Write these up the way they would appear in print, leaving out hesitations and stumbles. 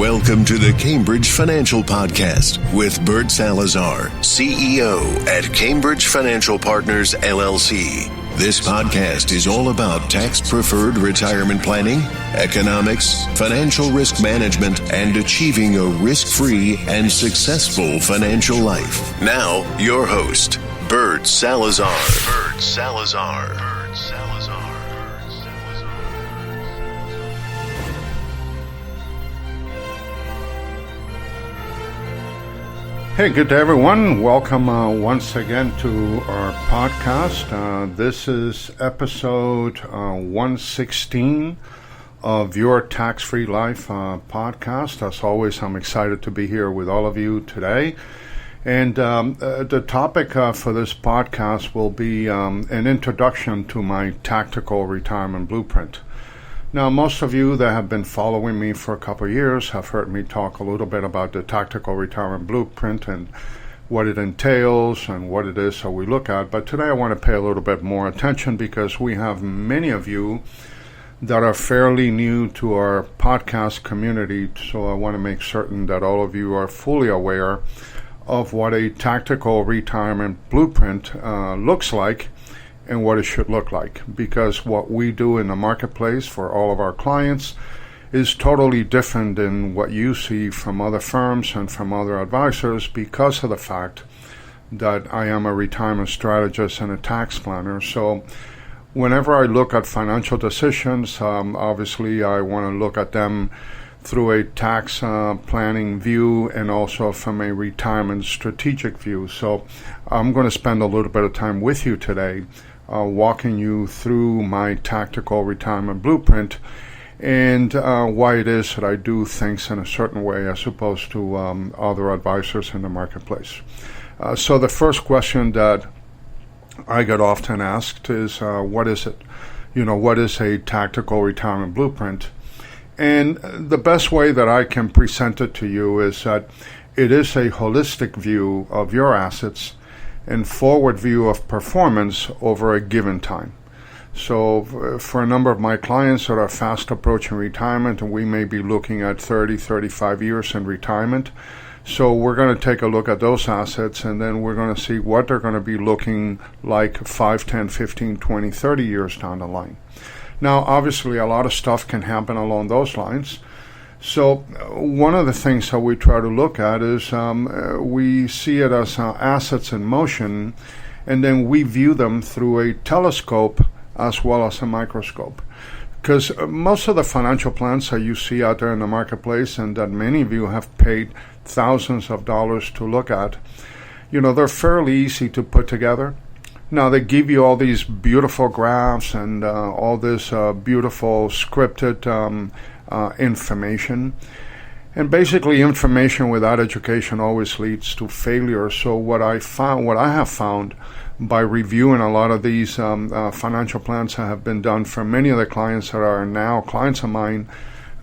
Welcome to the Cambridge Financial Podcast with Bert Salazar, CEO at Cambridge Financial Partners, LLC. This podcast is all about tax-preferred retirement planning, economics, financial risk management, and achieving a risk-free and successful financial life. Now, your host, Bert Salazar. Bert Salazar. Bert Salazar. Hey, good day, everyone. Welcome once again to our podcast. This is episode 116 of your Tax-Free Life podcast. As always, I'm excited to be here with all of you today. And the topic for this podcast will be an introduction to my tactical retirement blueprint. Now, most of you that have been following me for a couple of years have heard me talk a little bit about the tactical retirement blueprint and what it entails and what it is that we look at. But today I want to pay a little bit more attention because we have many of you that are fairly new to our podcast community. So I want to make certain that all of you are fully aware of what a tactical retirement blueprint looks like and what it should look like, because what we do in the marketplace for all of our clients is totally different than what you see from other firms and from other advisors because of the fact that I am a retirement strategist and a tax planner. So whenever I look at financial decisions, obviously I want to look at them through a tax planning view and also from a retirement strategic view. So I'm going to spend a little bit of time with you today walking you through my tactical retirement blueprint and why it is that I do things in a certain way as opposed to other advisors in the marketplace. So the first question that I get often asked is, what is it? What is a tactical retirement blueprint? And the best way that I can present it to you is that it is a holistic view of your assets and forward view of performance over a given time. So for a number of my clients that are fast approaching retirement, and we may be looking at 30, 35 years in retirement, so we're going to take a look at those assets and then we're going to see what they're going to be looking like 5, 10, 15, 20, 30 years down the line. Now, obviously, a lot of stuff can happen along those lines. So one of the things that we try to look at is we see it as assets in motion, and then we view them through a telescope as well as a microscope. Because most of the financial plans that you see out there in the marketplace and that many of you have paid thousands of dollars to look at, they're fairly easy to put together. Now, they give you all these beautiful graphs and all this beautiful scripted information. And basically, information without education always leads to failure. So what I have found by reviewing a lot of these financial plans that have been done for many of the clients that are now clients of mine,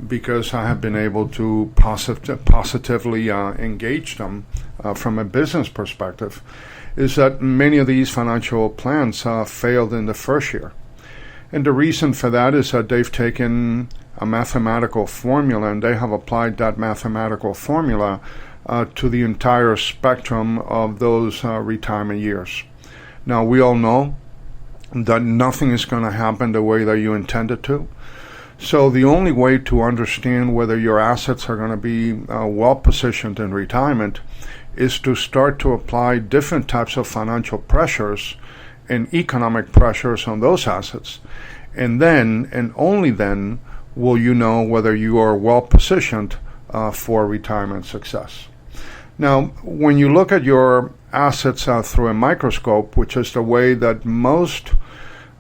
because I have been able to positively engage them from a business perspective, is that many of these financial plans failed in the first year. And the reason for that is that they've taken a mathematical formula and they have applied that mathematical formula to the entire spectrum of those retirement years. Now, we all know that nothing is going to happen the way that you intend it to. So the only way to understand whether your assets are going to be well positioned in retirement is to start to apply different types of financial pressures and economic pressures on those assets. And then, and only then, will you know whether you are well positioned for retirement success. Now, when you look at your assets through a microscope, which is the way that most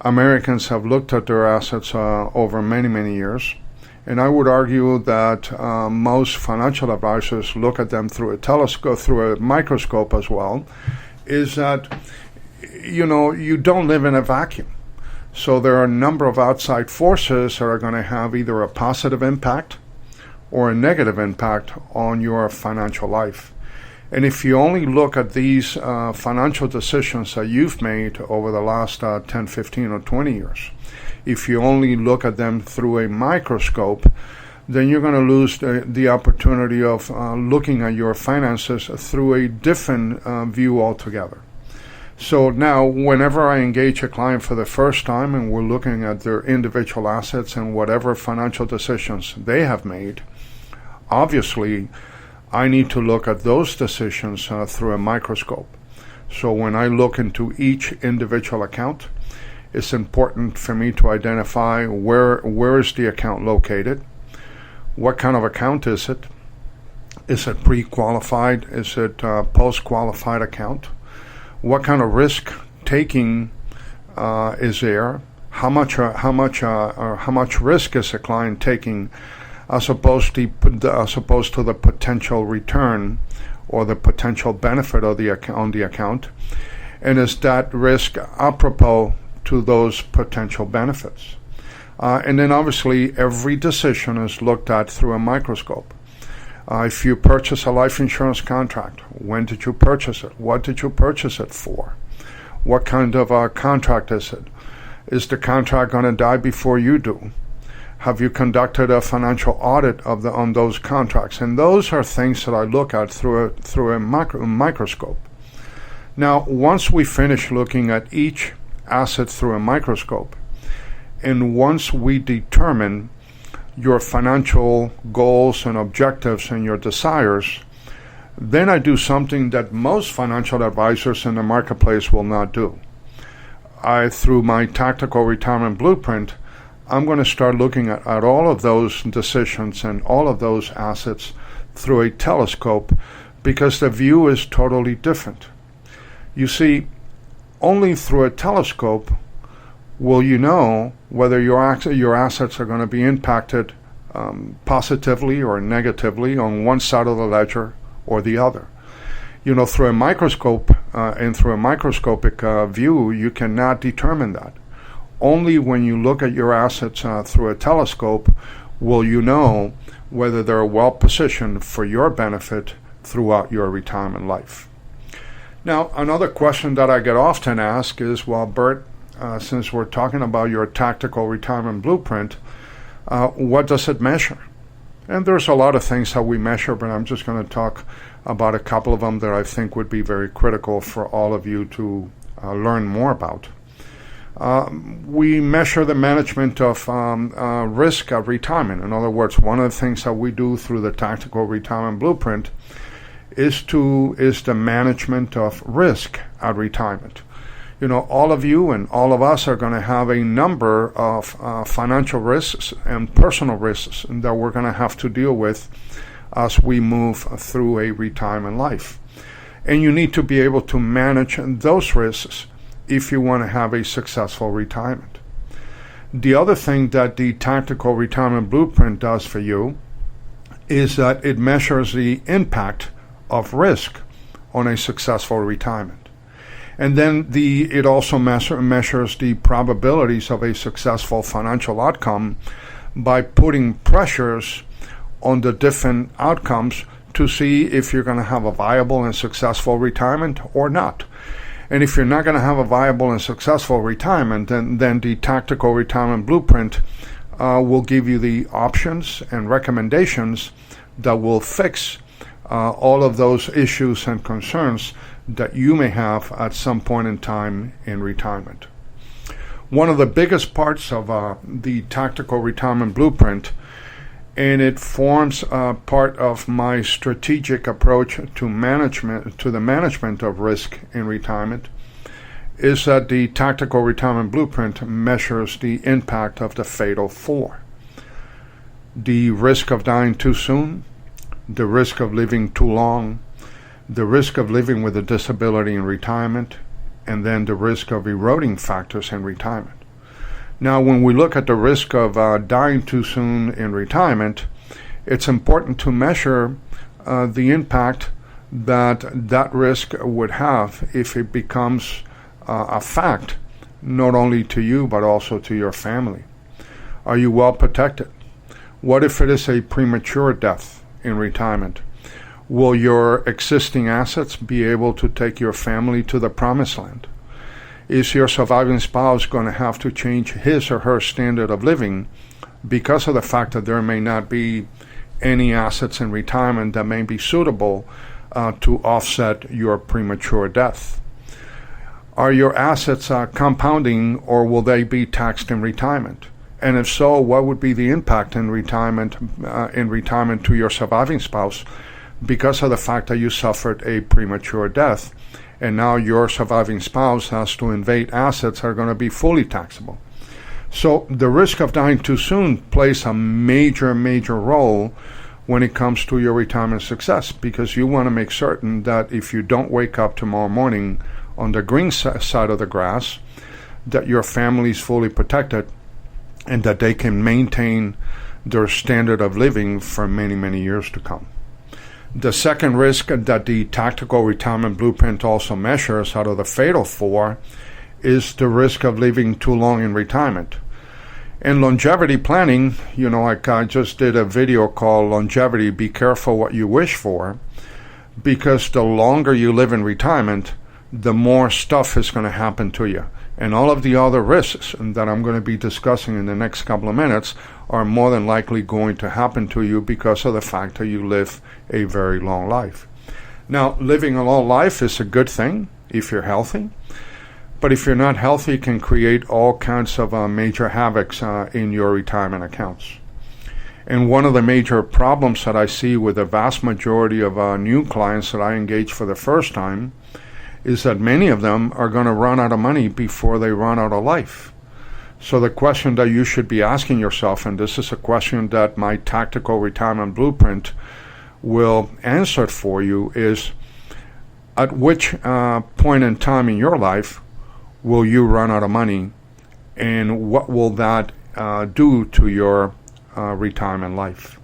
Americans have looked at their assets over many, many years, and I would argue that most financial advisors look at them through a telescope, through a microscope as well, is that, you don't live in a vacuum. So there are a number of outside forces that are going to have either a positive impact or a negative impact on your financial life. And if you only look at these financial decisions that you've made over the last 10, 15, or 20 years, if you only look at them through a microscope, then you're going to lose the opportunity of looking at your finances through a different view altogether. So now, whenever I engage a client for the first time and we're looking at their individual assets and whatever financial decisions they have made, obviously, I need to look at those decisions through a microscope. So when I look into each individual account, it's important for me to identify where is the account located, what kind of account is it pre-qualified, is it post-qualified account, what kind of risk taking is there, how much risk is the client taking as opposed to the potential return or the potential benefit of on the account, and is that risk apropos to those potential benefits. And then obviously every decision is looked at through a microscope. If you purchase a life insurance contract, when did you purchase it? What did you purchase it for? What kind of a contract is it? Is the contract going to die before you do? Have you conducted a financial audit on those contracts? And those are things that I look at through a microscope. Now, once we finish looking at each asset through a microscope, and once we determine your financial goals and objectives and your desires, then I do something that most financial advisors in the marketplace will not do. Through my tactical retirement blueprint, I'm going to start looking at all of those decisions and all of those assets through a telescope, because the view is totally different. You see, only through a telescope will you know whether your assets are going to be impacted positively or negatively on one side of the ledger or the other. Through a microscope and through a microscopic view, you cannot determine that. Only when you look at your assets through a telescope will you know whether they're well positioned for your benefit throughout your retirement life. Now, another question that I get often asked is, well, Bert, since we're talking about your tactical retirement blueprint, what does it measure? And there's a lot of things that we measure, but I'm just going to talk about a couple of them that I think would be very critical for all of you to learn more about. We measure the management of risk at retirement. In other words, one of the things that we do through the tactical retirement blueprint is the management of risk at retirement. All of you and all of us are going to have a number of financial risks and personal risks that we're going to have to deal with as we move through a retirement life. And you need to be able to manage those risks if you want to have a successful retirement. The other thing that the tactical retirement blueprint does for you is that it measures the impact of risk on a successful retirement. And then it also measures the probabilities of a successful financial outcome by putting pressures on the different outcomes to see if you're going to have a viable and successful retirement or not. And if you're not going to have a viable and successful retirement, then the tactical retirement blueprint will give you the options and recommendations that will fix all of those issues and concerns that you may have at some point in time in retirement. One of the biggest parts of the tactical retirement blueprint, and it forms part of my strategic approach to the management of risk in retirement, is that the tactical retirement blueprint measures the impact of the fatal four: the risk of dying too soon, the risk of living too long, the risk of living with a disability in retirement, and then the risk of eroding factors in retirement. Now, when we look at the risk of dying too soon in retirement, it's important to measure the impact that risk would have if it becomes a fact, not only to you but also to your family. Are you well protected? What if it is a premature death in retirement? Will your existing assets be able to take your family to the promised land? Is your surviving spouse going to have to change his or her standard of living because of the fact that there may not be any assets in retirement that may be suitable to offset your premature death. Are your assets compounding, or will they be taxed in retirement? And if so, what would be the impact in retirement to your surviving spouse because of the fact that you suffered a premature death, and now your surviving spouse has to invade assets that are going to be fully taxable? So the risk of dying too soon plays a major role when it comes to your retirement success, because you want to make certain that if you don't wake up tomorrow morning on the green side of the grass, that your family is fully protected and that they can maintain their standard of living for many years to come. The second risk that the Tactical Retirement Blueprint also measures out of the Fatal 4 is the risk of living too long in retirement. In longevity planning, like I just did a video called Longevity, Be Careful What You Wish For, because the longer you live in retirement, the more stuff is going to happen to you. And all of the other risks that I'm going to be discussing in the next couple of minutes are more than likely going to happen to you because of the fact that you live a very long life. Now, living a long life is a good thing if you're healthy, but if you're not healthy, it can create all kinds of major havocs in your retirement accounts. And one of the major problems that I see with the vast majority of new clients that I engage for the first time is that many of them are going to run out of money before they run out of life. So the question that you should be asking yourself, and this is a question that my Tactical Retirement Blueprint will answer for you, is at which point in time in your life will you run out of money, and what will that do to your retirement life?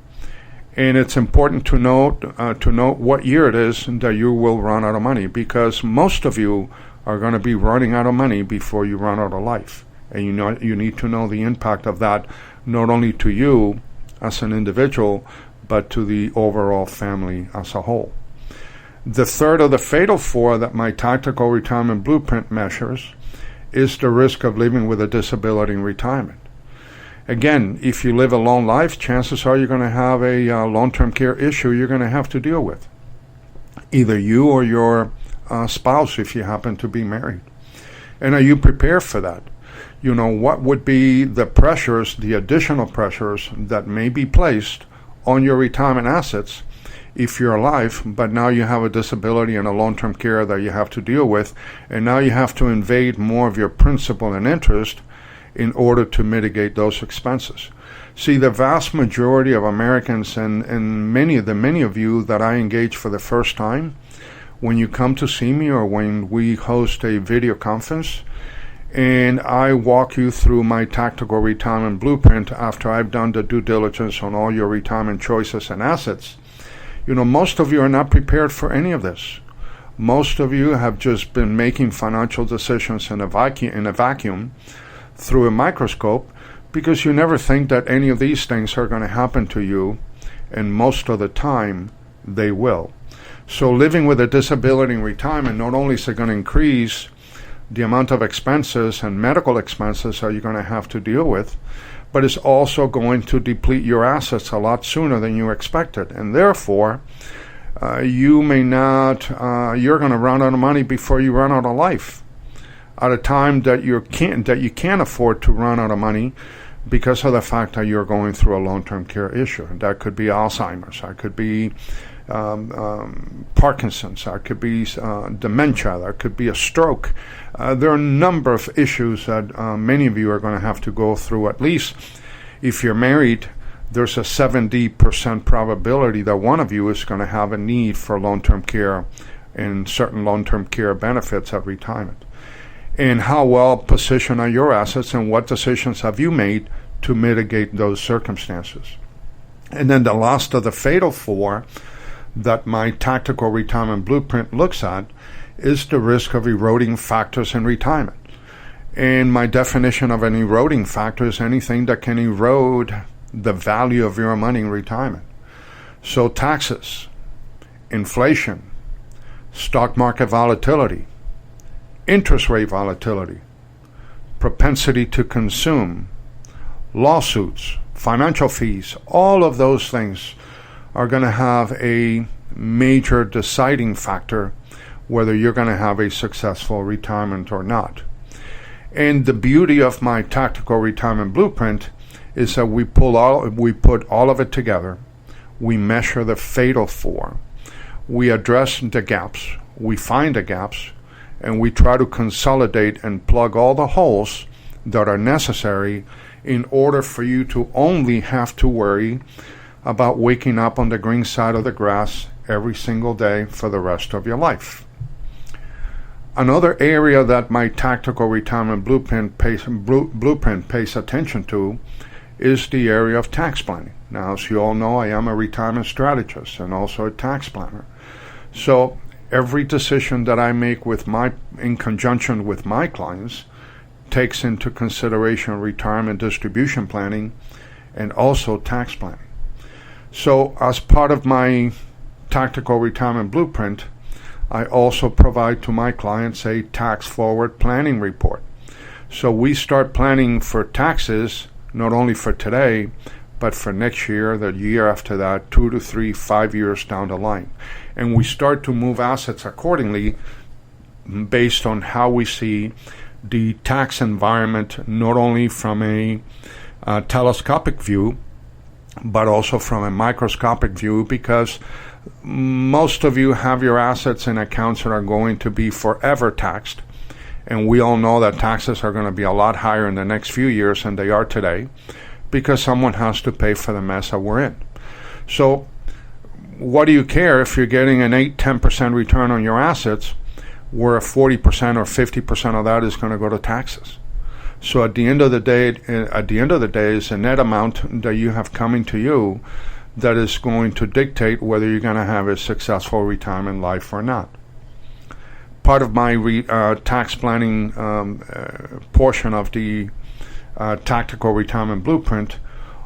And it's important to note what year it is that you will run out of money, because most of you are going to be running out of money before you run out of life. And you need to know the impact of that, not only to you as an individual, but to the overall family as a whole. The third of the Fatal 4 that my Tactical Retirement Blueprint measures is the risk of living with a disability in retirement. Again, if you live a long life, chances are you're going to have a long-term care issue you're going to have to deal with. Either you or your spouse, if you happen to be married. And are you prepared for that? What would be the pressures, the additional pressures that may be placed on your retirement assets if you're alive, but now you have a disability and a long-term care that you have to deal with, and now you have to invade more of your principal and interest in order to mitigate those expenses. See, the vast majority of Americans and many of you that I engage for the first time, when you come to see me or when we host a video conference and I walk you through my Tactical Retirement Blueprint after I've done the due diligence on all your retirement choices and assets, most of you are not prepared for any of this. Most of you have just been making financial decisions in a vacuum through a microscope, because you never think that any of these things are going to happen to you, and most of the time they will. So living with a disability in retirement, not only is it going to increase the amount of expenses and medical expenses that you're going to have to deal with, but it's also going to deplete your assets a lot sooner than you expected, and therefore you're going to run out of money before you run out of life, at a time that you can't afford to run out of money because of the fact that you're going through a long-term care issue. That could be Alzheimer's, that could be Parkinson's, that could be dementia, that could be a stroke. There are a number of issues that many of you are going to have to go through. At least if you're married, there's a 70% probability that one of you is going to have a need for long-term care and certain long-term care benefits at retirement. And how well positioned are your assets, and what decisions have you made to mitigate those circumstances? And then the last of the Fatal 4 that my Tactical Retirement Blueprint looks at is the risk of eroding factors in retirement. And my definition of an eroding factor is anything that can erode the value of your money in retirement. So taxes, inflation, stock market volatility, interest rate volatility, propensity to consume, lawsuits, financial fees, all of those things are going to have a major deciding factor whether you're going to have a successful retirement or not. And the beauty of my tactical retirement blueprint is that we put all of it together. We measure the fatal four. We address the gaps. We find the gaps, and we try to consolidate and plug all the holes that are necessary in order for you to only have to worry about waking up on the green side of the grass every single day for the rest of your life. Another area that my tactical retirement blueprint pays attention to is the area of tax planning. Now, as you all know, I am a retirement strategist and also a tax planner. So every decision that I make in conjunction with my clients takes into consideration retirement distribution planning and also tax planning. So as part of my tactical retirement blueprint, I also provide to my clients a tax forward planning report. So we start planning for taxes not only for today, but for next year, the year after that, 2 to 3, 5 years down the line. And we start to move assets accordingly based on how we see the tax environment, not only from a telescopic view, but also from a microscopic view, because most of you have your assets in accounts that are going to be forever taxed. And we all know that taxes are going to be a lot higher in the next few years than they are today, because someone has to pay for the mess that we're in. So what do you care if you're getting an 8-10% return on your assets, where 40% or 50% of that is going to go to taxes? So at the end of the day, it's a net amount that you have coming to you that is going to dictate whether you're going to have a successful retirement life or not. Part of my tax planning portion of the tactical retirement blueprint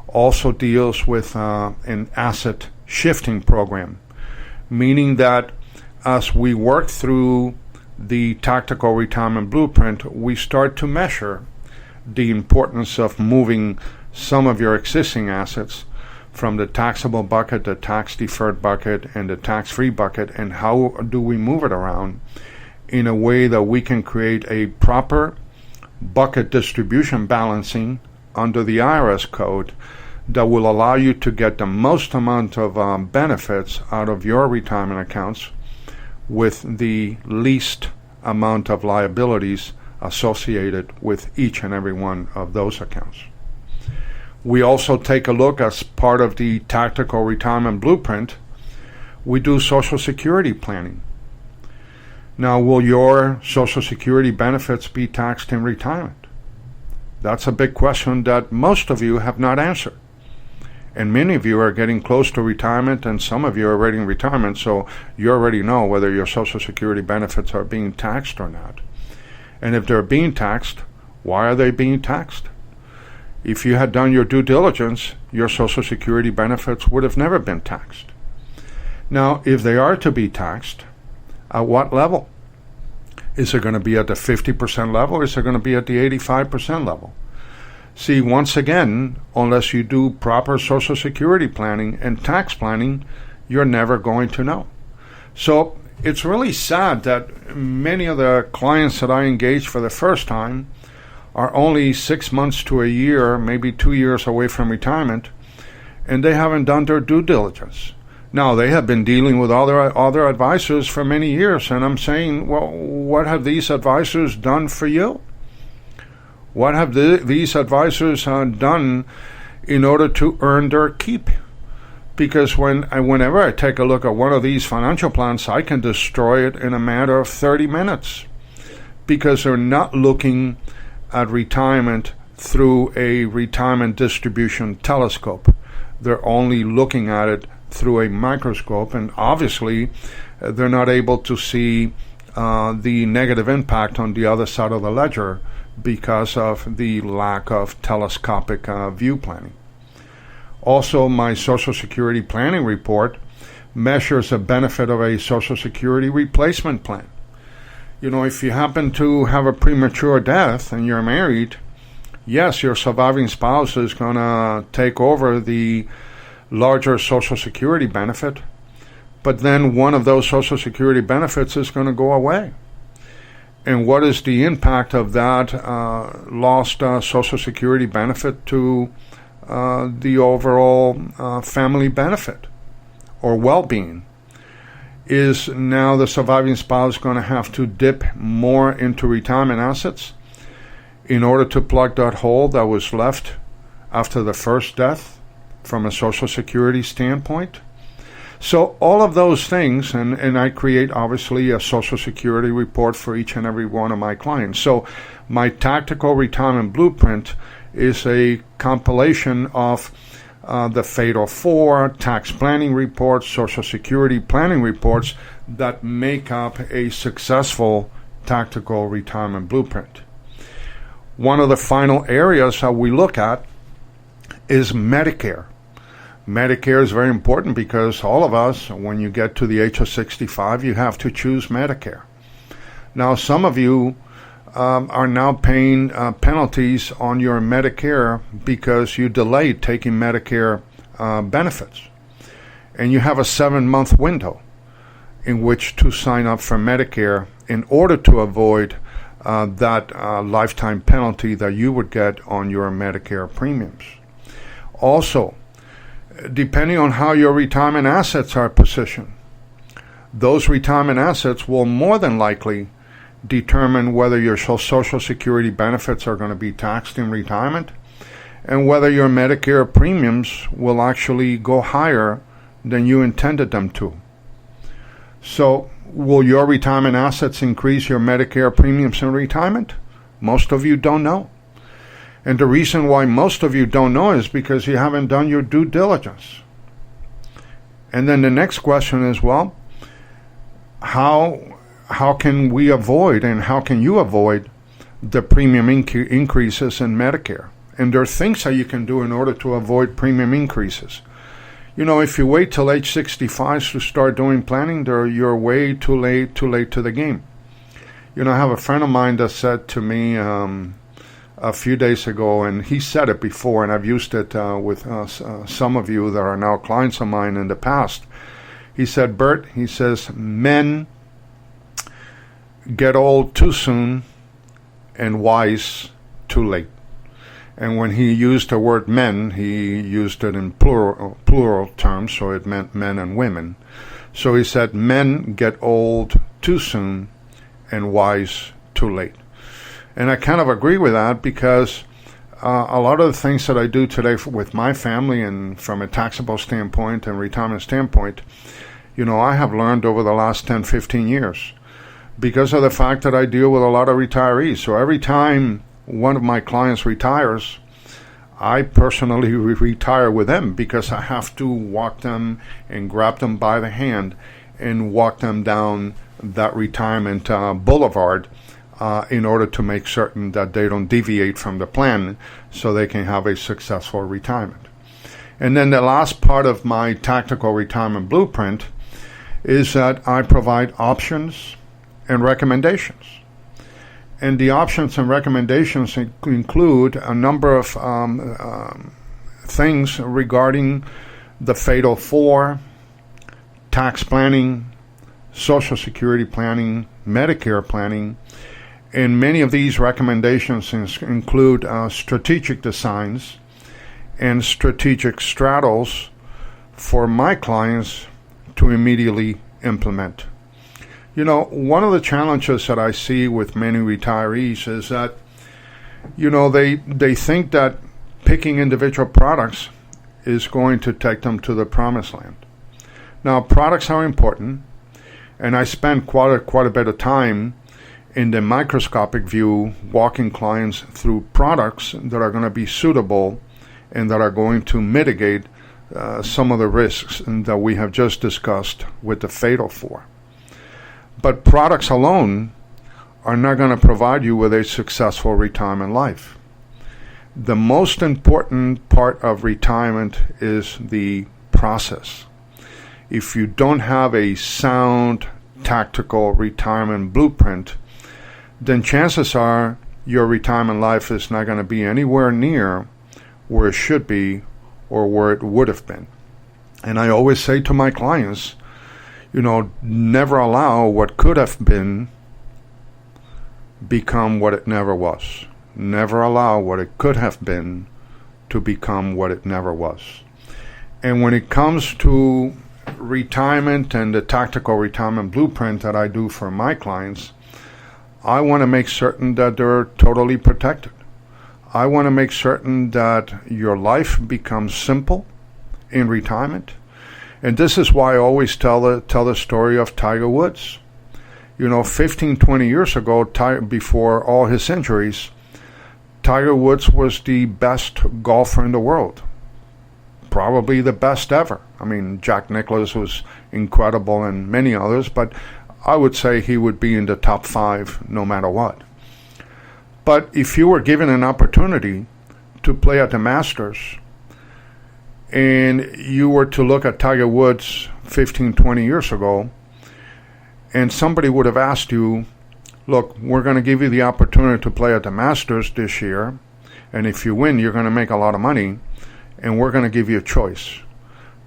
also deals with an asset shifting program, meaning that as we work through the tactical retirement blueprint, we start to measure the importance of moving some of your existing assets from the taxable bucket, the tax deferred bucket, and the tax-free bucket, and how do we move it around in a way that we can create a proper bucket distribution balancing under the IRS code that will allow you to get the most amount of benefits out of your retirement accounts with the least amount of liabilities associated with each and every one of those accounts. We also take a look, as part of the tactical retirement blueprint, we do Social Security planning. Now, will your Social Security benefits be taxed in retirement? That's a big question that most of you have not answered. And many of you are getting close to retirement, and some of you are already in retirement, so you already know whether your Social Security benefits are being taxed or not. And if they're being taxed, why are they being taxed? If you had done your due diligence, your Social Security benefits would have never been taxed. Now, if they are to be taxed, at what level? Is it going to be at the 50% level, or is it going to be at the 85% level? See, once again, unless you do proper Social Security planning and tax planning, you're never going to know. So it's really sad that many of the clients that I engage for the first time are only 6 months to a year, maybe 2 years away from retirement, and they haven't done their due diligence. Now, they have been dealing with other advisors for many years, and I'm saying, well, what have these advisors done for you? What have these advisors done in order to earn their keep? Because whenever I take a look at one of these financial plans, I can destroy it in a matter of 30 minutes, because they're not looking at retirement through a retirement distribution telescope. They're only looking at it through a microscope, and obviously they're not able to see the negative impact on the other side of the ledger because of the lack of telescopic view planning. Also, my Social Security planning report measures the benefit of a Social Security replacement plan. You know, if you happen to have a premature death and you're married, yes, your surviving spouse is going to take over the larger Social Security benefit, but then one of those Social Security benefits is going to go away. And what is the impact of that lost Social Security benefit to the overall family benefit or well-being? Is now the surviving spouse going to have to dip more into retirement assets in order to plug that hole that was left after the first death from a Social Security standpoint? So all of those things, and I create obviously a Social Security report for each and every one of my clients. So my Tactical Retirement Blueprint is a compilation of the Fatal 4, tax planning reports, Social Security planning reports that make up a successful Tactical Retirement Blueprint. One of the final areas that we look at is Medicare. Medicare is very important because all of us, when you get to the age of 65, you have to choose Medicare. Now, some of you are now paying penalties on your Medicare because you delayed taking Medicare benefits. And you have a 7-month window in which to sign up for Medicare in order to avoid that lifetime penalty that you would get on your Medicare premiums. Also, depending on how your retirement assets are positioned, those retirement assets will more than likely determine whether your Social Security benefits are going to be taxed in retirement and whether your Medicare premiums will actually go higher than you intended them to. So, will your retirement assets increase your Medicare premiums in retirement? Most of you don't know. And the reason why most of you don't know is because you haven't done your due diligence. And then the next question is, well, how can we avoid and how can you avoid the premium increases in Medicare? And there are things that you can do in order to avoid premium increases. You know, if you wait till age 65 to start doing planning, you're way too late to the game. You know, I have a friend of mine that said to me a few days ago, and he said it before, and I've used it with some of you that are now clients of mine in the past. He said, Bert, he says, men get old too soon and wise too late. And when he used the word men, he used it in plural terms, so it meant men and women. So he said, men get old too soon and wise too late. And I kind of agree with that because a lot of the things that I do today with my family and from a taxable standpoint and retirement standpoint, you know, I have learned over the last 10, 15 years because of the fact that I deal with a lot of retirees. So every time one of my clients retires, I personally retire with them because I have to walk them and grab them by the hand and walk them down that retirement boulevard in order to make certain that they don't deviate from the plan so they can have a successful retirement. And then the last part of my Tactical Retirement Blueprint is that I provide options and recommendations. And the options and recommendations include a number of things regarding the Fatal 4, tax planning, Social Security planning, Medicare planning. And many of these recommendations include strategic designs and strategic straddles for my clients to immediately implement. You know, one of the challenges that I see with many retirees is that, you know, they think that picking individual products is going to take them to the promised land. Now, products are important, and I spend quite a bit of time in the microscopic view walking clients through products that are going to be suitable and that are going to mitigate some of the risks that we have just discussed with the Fatal 4. But products alone are not going to provide you with a successful retirement life. The most important part of retirement is the process. If you don't have a sound tactical retirement blueprint, then chances are your retirement life is not going to be anywhere near where it should be or where it would have been. And I always say to my clients, never allow what could have been become what it never was. Never allow what it could have been to become what it never was. And when it comes to retirement and the tactical retirement blueprint that I do for my clients, I want to make certain that they're totally protected. I want to make certain that your life becomes simple in retirement. And this is why I always tell the story of Tiger Woods. 15, 20 years ago, before all his injuries, Tiger Woods was the best golfer in the world. Probably the best ever. I mean, Jack Nicklaus was incredible and many others, but I would say he would be in the top 5 no matter what. But if you were given an opportunity to play at the Masters and you were to look at Tiger Woods 15, 20 years ago, and somebody would have asked you, look, we're going to give you the opportunity to play at the Masters this year, and if you win, you're going to make a lot of money, and we're going to give you a choice.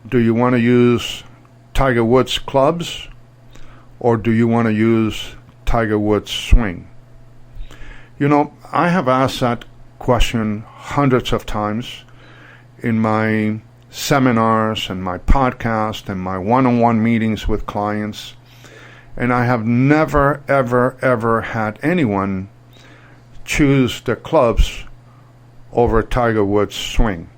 Do you want to use Tiger Woods clubs, or do you want to use Tiger Woods swing? I have asked that question hundreds of times in my seminars and my podcast and my one-on-one meetings with clients, and I have never, ever, ever had anyone choose the clubs over Tiger Woods' swing.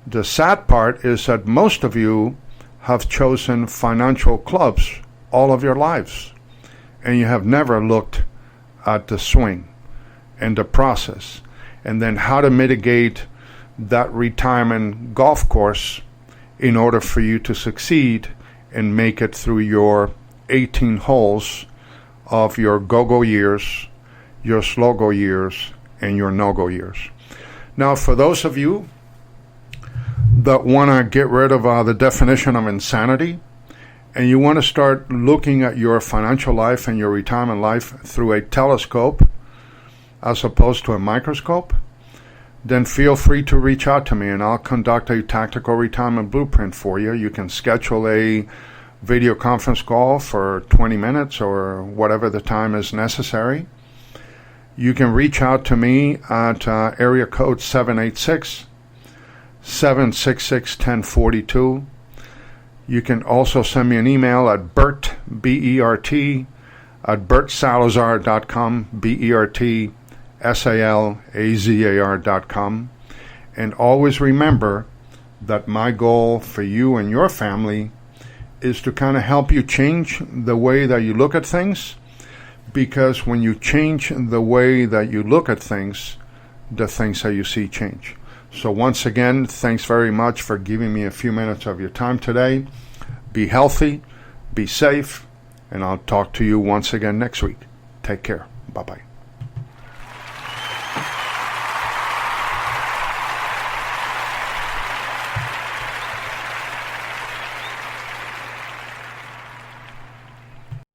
The sad part is that most of you have chosen financial clubs all of your lives, and you have never looked at the swing and the process, and then how to mitigate that retirement golf course in order for you to succeed and make it through your 18 holes of your go-go years, your slow-go years, and your no-go years. Now, for those of you that want to get rid of the definition of insanity, and you want to start looking at your financial life and your retirement life through a telescope as opposed to a microscope, then feel free to reach out to me and I'll conduct a tactical retirement blueprint for you. You can schedule a video conference call for 20 minutes or whatever the time is necessary. You can reach out to me at area code 786-766-1042. You can also send me an email at Bert, B-E-R-T, at bertsalazar.com, BERTSALAZAR.com. And always remember that my goal for you and your family is to kind of help you change the way that you look at things, because when you change the way that you look at things, the things that you see change. So once again, thanks very much for giving me a few minutes of your time today. Be healthy, be safe, and I'll talk to you once again next week. Take care. Bye-bye.